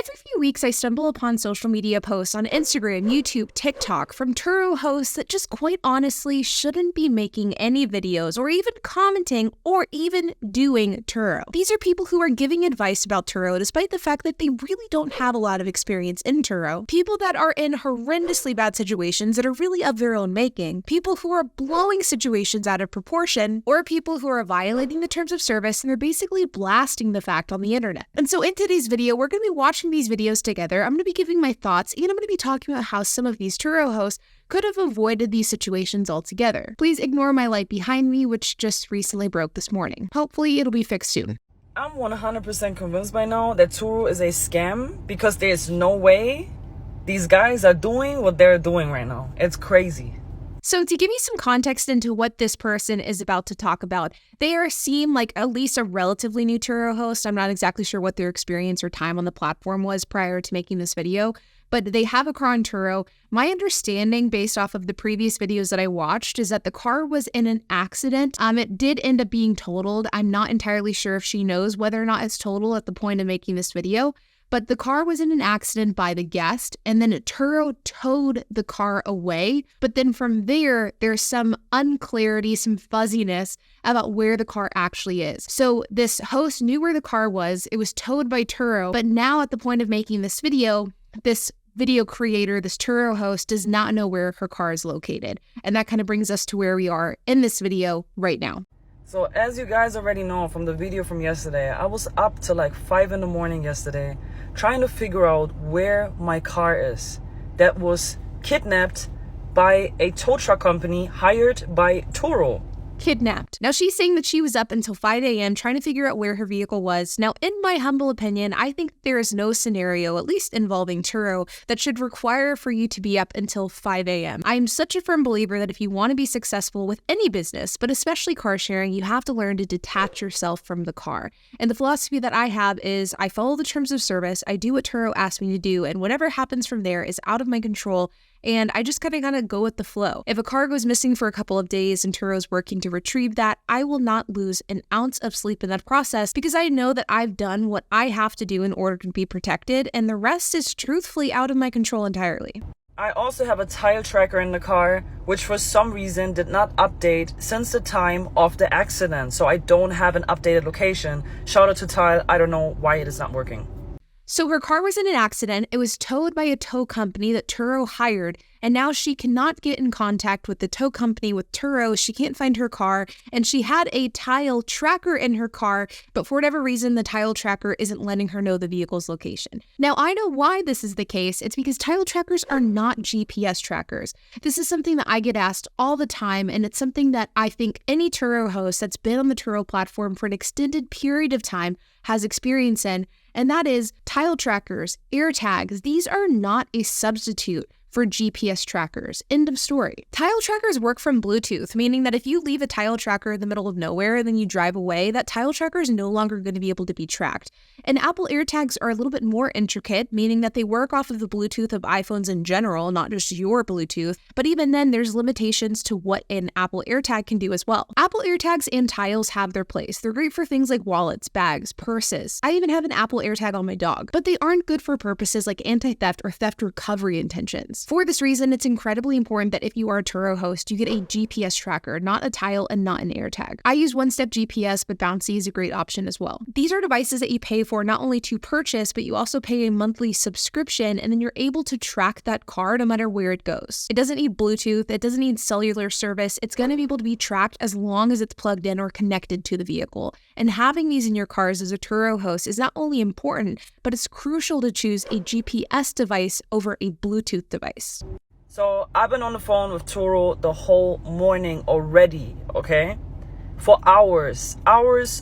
Every few weeks, I stumble upon social media posts on Instagram, YouTube, TikTok from Turo hosts that just quite honestly shouldn't be making any videos or even commenting or even doing Turo. These are people who are giving advice about Turo despite the fact that they really don't have a lot of experience in Turo. People that are in horrendously bad situations that are really of their own making. People who are blowing situations out of proportion, or people who are violating the terms of service and are basically blasting the fact on the internet. And so in today's video, we're going to be watching these videos together. I'm going to be giving my thoughts, and I'm going to be talking about how some of these Turo hosts could have avoided these situations altogether. Please ignore my light behind me, which just recently broke this morning. Hopefully it'll be fixed soon. I'm 100% convinced by now that Turo is a scam because there's no way these guys are doing what they're doing right now. It's crazy. So to give you some context into what this person is about to talk about, they seem like at least a relatively new Turo host. I'm not exactly sure what their experience or time on the platform was prior to making this video, but they have a car on Turo. My understanding, based off of the previous videos that I watched, is that the car was in an accident. It did end up being totaled. I'm not entirely sure if she knows whether or not it's total at the point of making this video, but the car was in an accident by the guest, and then Turo towed the car away. But then from there, there's some unclarity, some fuzziness about where the car actually is. So this host knew where the car was. It was towed by Turo, but now at the point of making this video creator, this Turo host, does not know where her car is located. And that kind of brings us to where we are in this video right now. So as you guys already know from the video from yesterday, I was up till like 5 in the morning yesterday trying to figure out where my car is that was kidnapped by a tow truck company hired by Turo. Kidnapped. Now, she's saying that she was up until 5 a.m. trying to figure out where her vehicle was. Now, in my humble opinion, I think there is no scenario, at least involving Turo, that should require for you to be up until 5 a.m. I'm such a firm believer that if you want to be successful with any business, but especially car sharing, you have to learn to detach yourself from the car. And the philosophy that I have is I follow the terms of service, I do what Turo asks me to do, and whatever happens from there is out of my control. And I just kind of go with the flow. If a car goes missing for a couple of days and Turo's working to retrieve that, I will not lose an ounce of sleep in that process because I know that I've done what I have to do in order to be protected, and the rest is truthfully out of my control entirely. I also have a tile tracker in the car, which for some reason did not update since the time of the accident. So I don't have an updated location. Shout out to Tile. I don't know why it is not working. So her car was in an accident, it was towed by a tow company that Turo hired, and now she cannot get in contact with the tow company with Turo, she can't find her car, and she had a tile tracker in her car, but for whatever reason, the tile tracker isn't letting her know the vehicle's location. Now, I know why this is the case. It's because tile trackers are not GPS trackers. This is something that I get asked all the time, and it's something that I think any Turo host that's been on the Turo platform for an extended period of time has experience in, and that is tile trackers, air tags. These are not a substitute for GPS trackers. End of story. Tile trackers work from Bluetooth, meaning that if you leave a tile tracker in the middle of nowhere and then you drive away, that tile tracker is no longer going to be able to be tracked. And Apple AirTags are a little bit more intricate, meaning that they work off of the Bluetooth of iPhones in general, not just your Bluetooth. But even then, there's limitations to what an Apple AirTag can do as well. Apple AirTags and tiles have their place. They're great for things like wallets, bags, purses. I even have an Apple AirTag on my dog, but they aren't good for purposes like anti-theft or theft recovery intentions. For this reason, it's incredibly important that if you are a Turo host, you get a GPS tracker, not a tile and not an AirTag. I use One-Step GPS, but Bouncy is a great option as well. These are devices that you pay for not only to purchase, but you also pay a monthly subscription, and then you're able to track that car no matter where it goes. It doesn't need Bluetooth, it doesn't need cellular service. It's going to be able to be tracked as long as it's plugged in or connected to the vehicle. And having these in your cars as a Turo host is not only important, but it's crucial to choose a GPS device over a Bluetooth device. So I've been on the phone with Turo the whole morning already, okay? For hours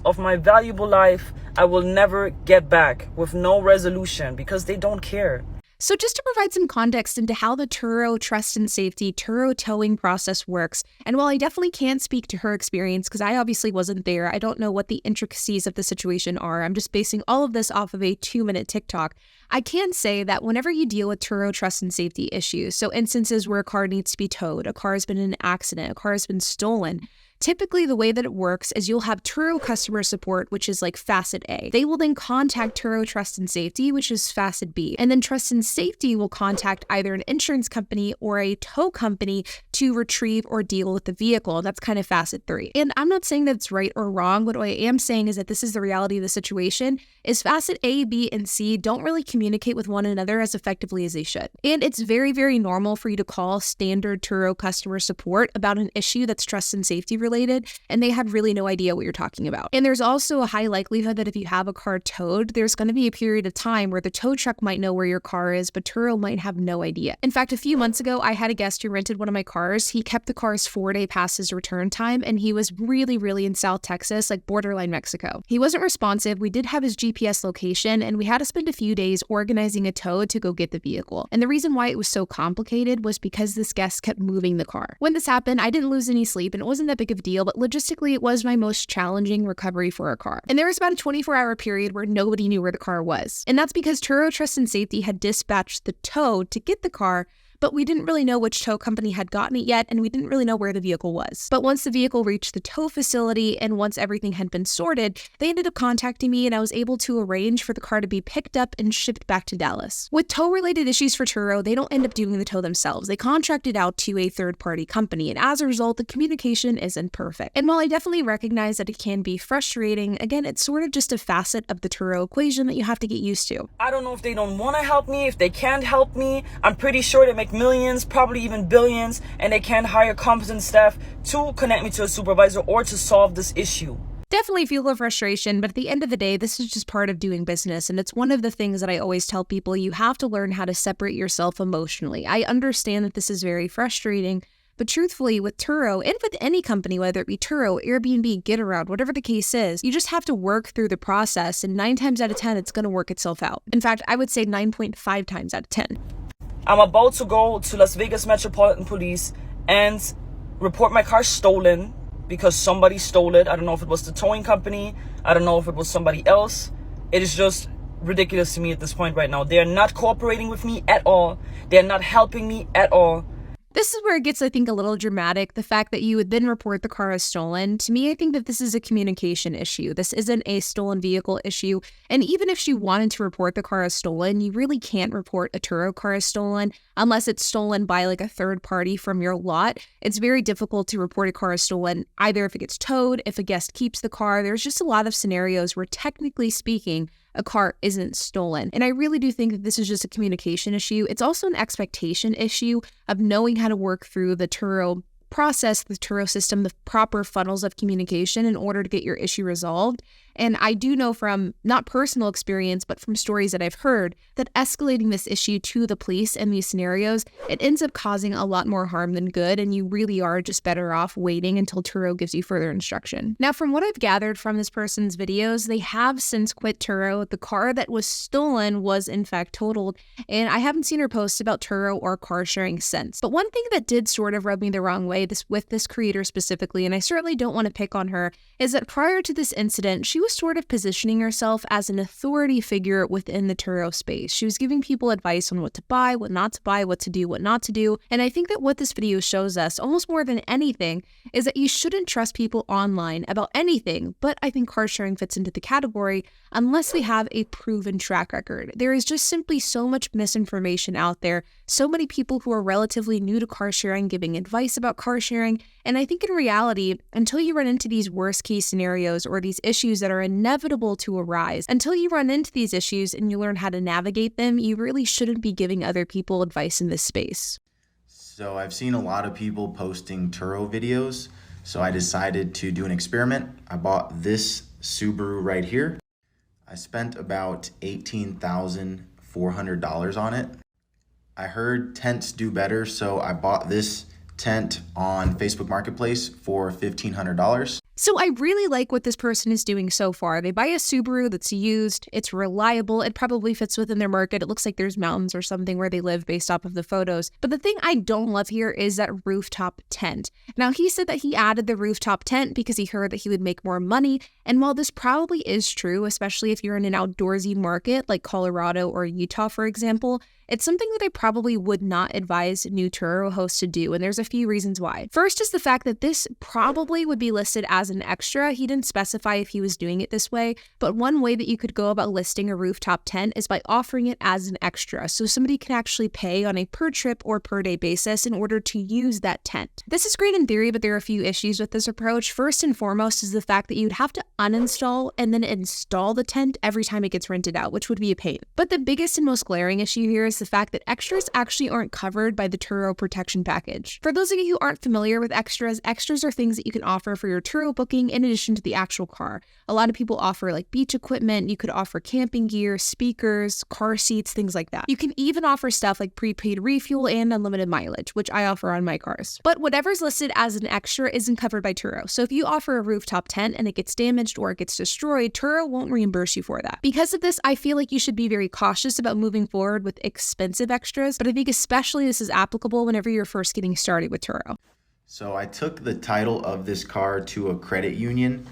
of my valuable life I will never get back with no resolution because they don't care. So just to provide some context into how the Turo trust and safety Turo towing process works, and while I definitely can't speak to her experience because I obviously wasn't there, I don't know what the intricacies of the situation are, I'm just basing all of this off of a 2-minute TikTok, I can say that whenever you deal with Turo trust and safety issues, so instances where a car needs to be towed, a car has been in an accident, a car has been stolen, Typically, the way that it works is you'll have Turo customer support, which is like facet A. They will then contact Turo Trust and Safety, which is facet B. And then Trust and Safety will contact either an insurance company or a tow company to retrieve or deal with the vehicle. That's kind of facet 3. And I'm not saying that it's right or wrong. What I am saying is that this is the reality of the situation, is facet A, B, and C don't really communicate with one another as effectively as they should. And it's very, very normal for you to call standard Turo customer support about an issue that's trust and safety related, and they have really no idea what you're talking about. And there's also a high likelihood that if you have a car towed, there's going to be a period of time where the tow truck might know where your car is, but Turo might have no idea. In fact, a few months ago, I had a guest who rented one of my cars. He kept the cars 4 days past his return time, and he was really in South Texas, like borderline Mexico. He wasn't responsive. We did have his GPS location, and we had to spend a few days organizing a tow to go get the vehicle. And the reason why it was so complicated was because this guest kept moving the car. When this happened, I didn't lose any sleep, and it wasn't that big of a deal, but logistically, it was my most challenging recovery for a car. And there was about a 24-hour period where nobody knew where the car was. And that's because Turo Trust and Safety had dispatched the tow to get the car, but we didn't really know which tow company had gotten it yet, and we didn't really know where the vehicle was. But once the vehicle reached the tow facility and once everything had been sorted, they ended up contacting me, and I was able to arrange for the car to be picked up and shipped back to Dallas. With tow-related issues for Turo, they don't end up doing the tow themselves. They contract it out to a third-party company, and as a result, the communication isn't perfect. And while I definitely recognize that it can be frustrating, again, it's sort of just a facet of the Turo equation that you have to get used to. I don't know if they don't want to help me, if they can't help me. I'm pretty sure they make millions, probably even billions, and they can't hire competent staff to connect me to a supervisor or to solve this issue. Definitely feel the frustration, but at the end of the day, this is just part of doing business. And it's one of the things that I always tell people, you have to learn how to separate yourself emotionally. I understand that this is very frustrating, but truthfully, with Turo and with any company, whether it be Turo, Airbnb, GetAround, whatever the case is, you just have to work through the process, and 9 times out of 10, it's going to work itself out. In fact, I would say 9.5 times out of 10. I'm about to go to Las Vegas Metropolitan Police and report my car stolen because somebody stole it. I don't know if it was the towing company. I don't know if it was somebody else. It is just ridiculous to me at this point right now. They are not cooperating with me at all. They are not helping me at all. This is where it gets, I think, a little dramatic. The fact that you would then report the car as stolen. To me, I think that this is a communication issue. This isn't a stolen vehicle issue. And even if she wanted to report the car as stolen, you really can't report a Turo car as stolen unless it's stolen by like a third party from your lot. It's very difficult to report a car as stolen, either if it gets towed, if a guest keeps the car. There's just a lot of scenarios where, technically speaking, a car isn't stolen. And I really do think that this is just a communication issue. It's also an expectation issue of knowing how to work through the Turo process, the Turo system, the proper funnels of communication in order to get your issue resolved. And I do know from not personal experience, but from stories that I've heard, that escalating this issue to the police in these scenarios, it ends up causing a lot more harm than good, and you really are just better off waiting until Turo gives you further instruction. Now, from what I've gathered from this person's videos, they have since quit Turo. The car that was stolen was in fact totaled, and I haven't seen her post about Turo or car sharing since. But one thing that did sort of rub me the wrong way, with this creator specifically, and I certainly don't want to pick on her, is that prior to this incident, she was sort of positioning herself as an authority figure within the Turo space. She was giving people advice on what to buy, what not to buy, what to do, what not to do. And I think that what this video shows us, almost more than anything, is that you shouldn't trust people online about anything, but I think car sharing fits into the category unless they have a proven track record. There is just simply so much misinformation out there, so many people who are relatively new to car sharing giving advice about car sharing, and I think in reality, until you run into these worst case scenarios or these issues that are inevitable to arise, until you run into these issues and you learn how to navigate them, you really shouldn't be giving other people advice in this space. So I've seen a lot of people posting Turo videos, so I decided to do an experiment. I bought this Subaru right here. I spent about $18,400 on it. I heard tents do better, so I bought this tent on Facebook Marketplace for $1,500. So I really like what this person is doing so far. They buy a Subaru that's used, it's reliable, it probably fits within their market. It looks like there's mountains or something where they live based off of the photos. But the thing I don't love here is that rooftop tent. Now, he said that he added the rooftop tent because he heard that he would make more money. And while this probably is true, especially if you're in an outdoorsy market like Colorado or Utah, for example, it's something that I probably would not advise new Turo hosts to do, and there's a few reasons why. First is the fact that this probably would be listed as an extra. He didn't specify if he was doing it this way, but one way that you could go about listing a rooftop tent is by offering it as an extra, so somebody can actually pay on a per trip or per day basis in order to use that tent. This is great in theory, but there are a few issues with this approach. First and foremost is the fact that you'd have to uninstall and then install the tent every time it gets rented out, which would be a pain. But the biggest and most glaring issue here is the fact that extras actually aren't covered by the Turo protection package. For those of you who aren't familiar with extras, extras are things that you can offer for your Turo booking in addition to the actual car. A lot of people offer like beach equipment, you could offer camping gear, speakers, car seats, things like that. You can even offer stuff like prepaid refuel and unlimited mileage, which I offer on my cars. But whatever's listed as an extra isn't covered by Turo. So if you offer a rooftop tent and it gets damaged or it gets destroyed, Turo won't reimburse you for that. Because of this, I feel like you should be very cautious about moving forward with expensive extras, but I think especially this is applicable whenever you're first getting started with Turo. So I took the title of this car to a credit union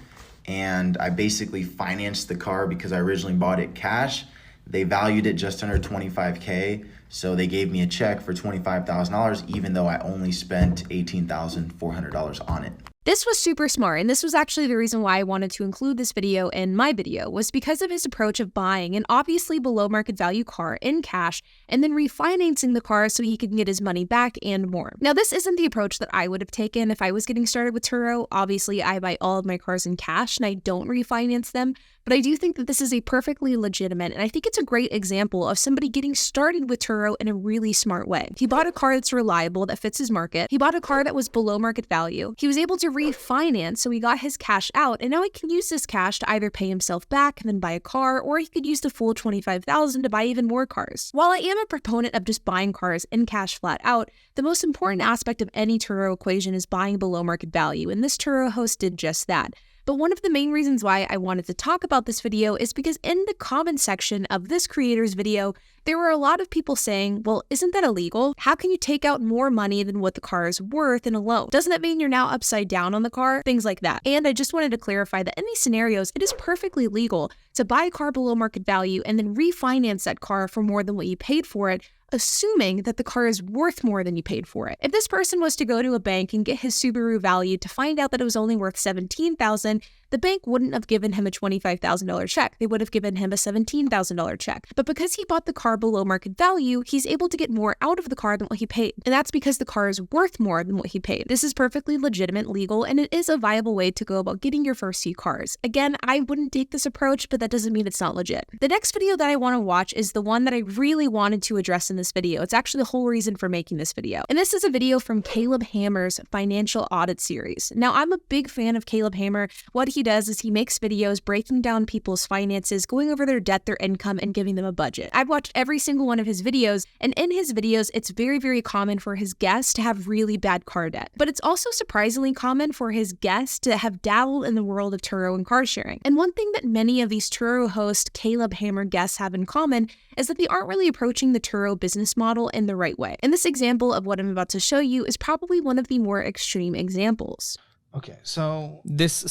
and I basically financed the car because I originally bought it cash. They valued it just under $25K, so they gave me a check for $25,000 even though I only spent $18,400 on it. This was super smart, and this was actually the reason why I wanted to include this video in my video, was because of his approach of buying an obviously below market value car in cash and then refinancing the car so he could get his money back and more. Now, this isn't the approach that I would have taken if I was getting started with Turo. Obviously, I buy all of my cars in cash and I don't refinance them, but I do think that this is a perfectly legitimate, and I think it's a great example of somebody getting started with Turo in a really smart way. He bought a car that's reliable, that fits his market. He bought a car that was below market value. He was able to refinance, so he got his cash out, and now he can use this cash to either pay himself back and then buy a car, or he could use the full $25,000 to buy even more cars. While I am a proponent of just buying cars in cash flat out, the most important aspect of any Turo equation is buying below market value, and this Turo host did just that. But one of the main reasons why I wanted to talk about this video is because in the comment section of this creator's video, there were a lot of people saying, well, isn't that illegal? How can you take out more money than what the car is worth in a loan? Doesn't that mean you're now upside down on the car? Things like that. And I just wanted to clarify that in these scenarios, it is perfectly legal to buy a car below market value and then refinance that car for more than what you paid for it, assuming that the car is worth more than you paid for it. If this person was to go to a bank and get his Subaru valued to find out that it was only worth $17,000, the bank wouldn't have given him a $25,000 check. They would have given him a $17,000 check. But because he bought the car below market value, he's able to get more out of the car than what he paid. And that's because the car is worth more than what he paid. This is perfectly legitimate, legal, and it is a viable way to go about getting your first few cars. Again, I wouldn't take this approach, but that doesn't mean it's not legit. The next video that I want to watch is the one that I really wanted to address in this video. It's actually the whole reason for making this video. And this is a video from Caleb Hammer's financial audit series. Now, I'm a big fan of Caleb Hammer. What he does is he makes videos breaking down people's finances, going over their debt, their income, and giving them a budget. I've watched every single one of his videos, and in his videos, it's very, very common for his guests to have really bad car debt. But it's also surprisingly common for his guests to have dabbled in the world of Turo and car sharing. And one thing that many of these Turo host Caleb Hammer guests have in common is that they aren't really approaching the Turo business model in the right way. And this example of what I'm about to show you is probably one of the more extreme examples. Okay, so this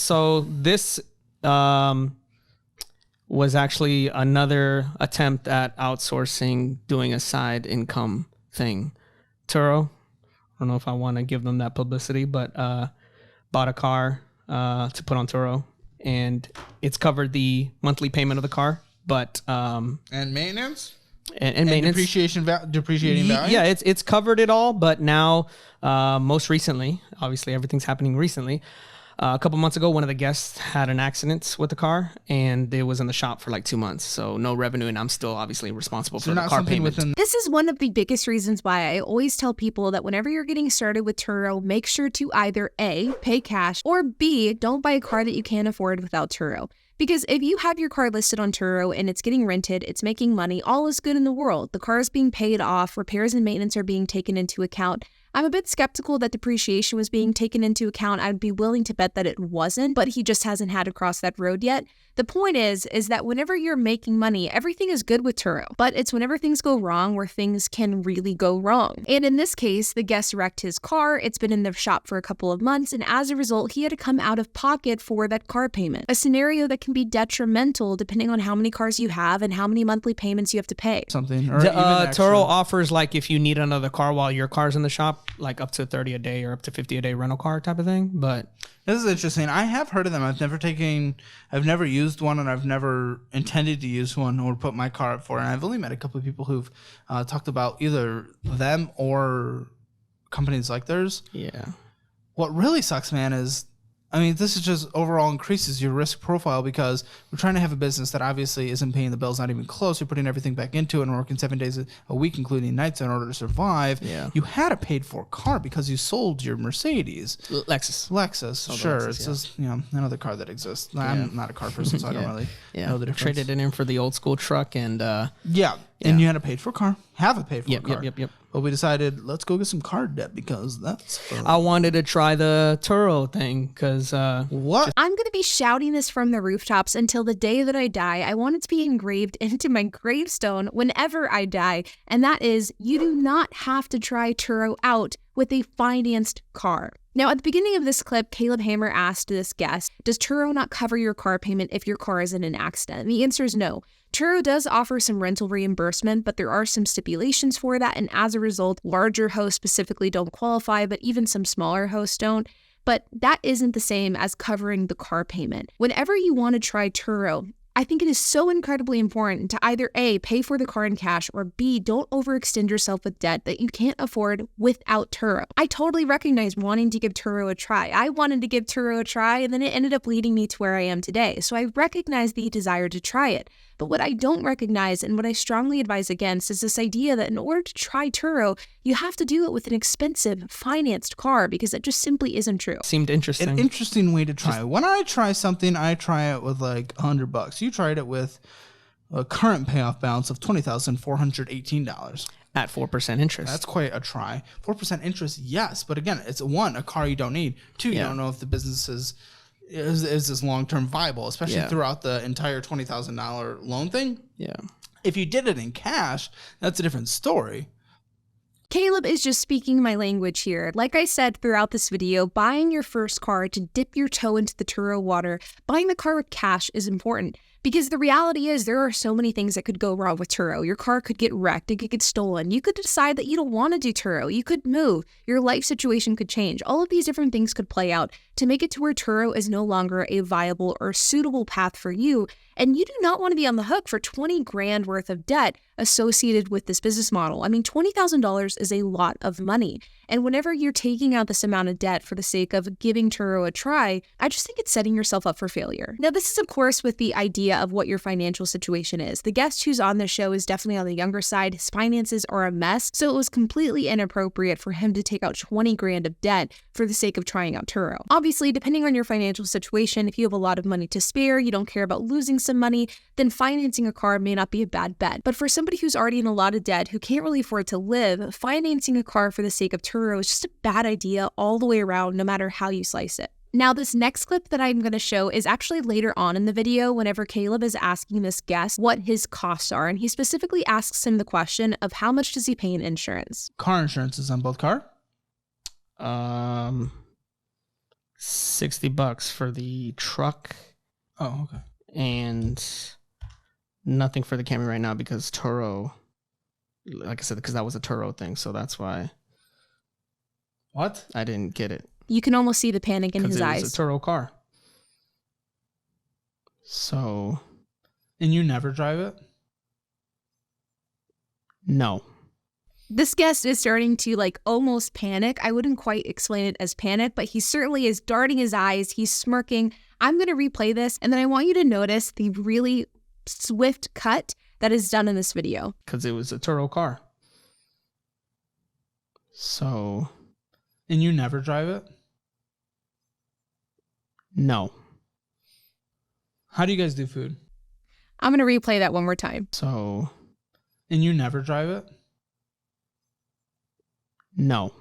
was actually another attempt at outsourcing, doing a side income thing. Turo, I don't know if I want to give them that publicity, but bought a car to put on Turo, and it's covered the monthly payment of the car, but and maintenance. And maintenance, depreciating value. Yeah, it's covered it all. But now, most recently, obviously everything's happening recently. A couple months ago, one of the guests had an accident with the car, and it was in the shop for like 2 months. So no revenue, and I'm still obviously responsible for the car payment. This is one of the biggest reasons why I always tell people that whenever you're getting started with Turo, make sure to either A, pay cash, or B, don't buy a car that you can't afford without Turo. Because if you have your car listed on Turo and it's getting rented, it's making money, all is good in the world. The car is being paid off, repairs and maintenance are being taken into account. I'm a bit skeptical that depreciation was being taken into account. I'd be willing to bet that it wasn't, but he just hasn't had to cross that road yet. The point is that whenever you're making money, everything is good with Turo, but it's whenever things go wrong where things can really go wrong. And in this case, the guest wrecked his car. It's been in the shop for a couple of months, and as a result, he had to come out of pocket for that car payment. A scenario that can be detrimental depending on how many cars you have and how many monthly payments you have to pay. Something. Or even extra. Turo offers, like, if you need another car while your car's in the shop, like up to 30 a day or up to 50 a day rental car type of thing. But this is interesting. I have heard of them. I've never used one, and I've never intended to use one or put my car up for. And I've only met a couple of people who've talked about either them or companies like theirs. Yeah. What really sucks, man, is, I mean, this is just overall increases your risk profile because we're trying to have a business that obviously isn't paying the bills, not even close. You're putting everything back into it and working 7 days a week, including nights, in order to survive. Yeah. You had a paid for car because you sold your Mercedes. Lexus. Sure. Lexus, it's yeah. just, another car that exists. I'm not a car person, so I don't really know the difference. Traded it in for the old school truck and and you had a paid for car. Have a paid for car. Yep. But we decided, let's go get some car debt because that's fun. I wanted to try the Turo thing because What? I'm going to be shouting this from the rooftops until the day that I die. I want it to be engraved into my gravestone whenever I die. And that is, you do not have to try Turo out with a financed car. Now, at the beginning of this clip, Caleb Hammer asked this guest, does Turo not cover your car payment if your car is in an accident? And the answer is no. Turo does offer some rental reimbursement, but there are some stipulations for that, and as a result, larger hosts specifically don't qualify, but even some smaller hosts don't. But that isn't the same as covering the car payment. Whenever you want to try Turo, I think it is so incredibly important to either A, pay for the car in cash, or B, don't overextend yourself with debt that you can't afford without Turo. I totally recognize wanting to give Turo a try. I wanted to give Turo a try, and then it ended up leading me to where I am today. So I recognize the desire to try it. But what I don't recognize and what I strongly advise against is this idea that in order to try Turo, you have to do it with an expensive financed car because it just simply isn't true. seemed interesting. An interesting way to try it. When I try something, I try it with like $100. You tried it with a current payoff balance of $20,418. At 4% interest. That's quite a try. 4% interest, yes. But again, it's one, a car you don't need. Two, you don't know if the business is this long-term viable, especially throughout the entire $20,000 loan thing. Yeah. If you did it in cash, that's a different story. Caleb is just speaking my language here. Like I said throughout this video, buying your first car to dip your toe into the Turo water, buying the car with cash is important. Because the reality is there are so many things that could go wrong with Turo. Your car could get wrecked, it could get stolen. You could decide that you don't want to do Turo. You could move. Your life situation could change. All of these different things could play out to make it to where Turo is no longer a viable or suitable path for you. And you do not want to be on the hook for 20 grand worth of debt associated with this business model. I mean, $20,000 is a lot of money. And whenever you're taking out this amount of debt for the sake of giving Turo a try, I just think it's setting yourself up for failure. Now, this is, of course, with the idea of what your financial situation is. The guest who's on this show is definitely on the younger side. His finances are a mess, so it was completely inappropriate for him to take out 20 grand of debt for the sake of trying out Turo. Obviously, depending on your financial situation, if you have a lot of money to spare, you don't care about losing some money, then financing a car may not be a bad bet. But for somebody who's already in a lot of debt, who can't really afford to live, financing a car for the sake of Turo is just a bad idea all the way around, no matter how you slice it. Now, this next clip that I'm going to show is actually later on in the video whenever Caleb is asking this guest what his costs are, and he specifically asks him the question of how much does he pay in insurance? Car insurance is on both car? $60 for the truck. Oh, okay. And nothing for the Camry right now because Turo, like I said, because that was a Turo thing, so that's why. What? I didn't get it. You can almost see the panic in his eyes. Because it was a Turo car. So. And you never drive it? No. This guest is starting to almost panic. I wouldn't quite explain it as panic, but he certainly is darting his eyes. He's smirking. I'm going to replay this, and then I want you to notice the really swift cut that is done in this video. Because it was a Turo car. So. And you never drive it? No. How do you guys do food? I'm going to replay that one more time. So. And you never drive it? No.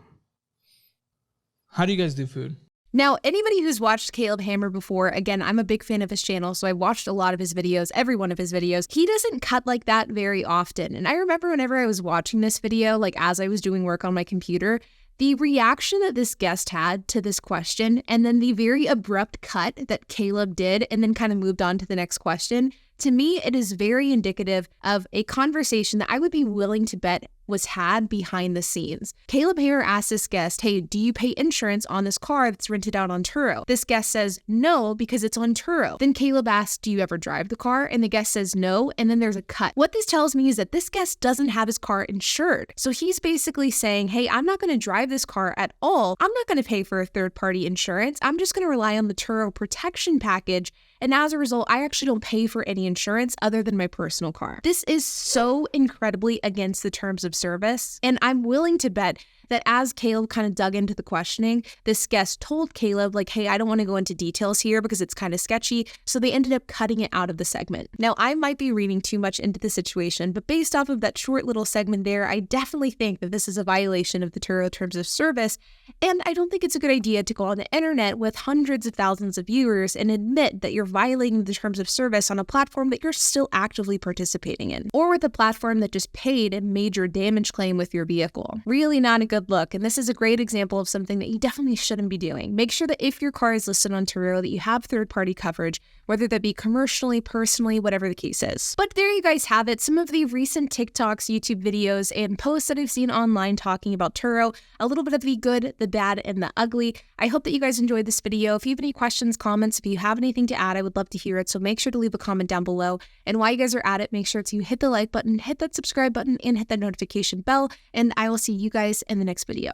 How do you guys do food? Now, anybody who's watched Caleb Hammer before, again, I'm a big fan of his channel, so I watched a lot of his videos, every one of his videos. He doesn't cut like that very often. And I remember whenever I was watching this video, like as I was doing work on my computer, the reaction that this guest had to this question, and then the very abrupt cut that Caleb did, and then kind of moved on to the next question, to me, it is very indicative of a conversation that I would be willing to bet was had behind the scenes. Caleb Hammer asked this guest, hey, do you pay insurance on this car that's rented out on Turo? This guest says no, because it's on Turo. Then Caleb asks, do you ever drive the car? And the guest says no, and then there's a cut. What this tells me is that this guest doesn't have his car insured. So he's basically saying, hey, I'm not going to drive this car at all. I'm not going to pay for a third-party insurance. I'm just going to rely on the Turo protection package. And as a result, I actually don't pay for any insurance other than my personal car. This is so incredibly against the terms of service. And I'm willing to bet that as Caleb kind of dug into the questioning, this guest told Caleb, like, hey, I don't want to go into details here because it's kind of sketchy. So they ended up cutting it out of the segment. Now, I might be reading too much into the situation, but based off of that short little segment there, I definitely think that this is a violation of the Turo terms of service. And I don't think it's a good idea to go on the internet with hundreds of thousands of viewers and admit that you're violating the terms of service on a platform that you're still actively participating in, or with a platform that just paid a major damage claim with your vehicle. Really not a good look, and this is a great example of something that you definitely shouldn't be doing. Make sure that if your car is listed on Turo, that you have third-party coverage, whether that be commercially, personally, whatever the case is. But there you guys have it, some of the recent TikToks, YouTube videos, and posts that I've seen online talking about Turo, a little bit of the good, the bad, and the ugly. I hope that you guys enjoyed this video. If you have any questions, comments, if you have anything to add, I would love to hear it, so make sure to leave a comment down below. And while you guys are at it, make sure to hit the like button, hit that subscribe button, and hit that notification bell, and I will see you guys in the next video.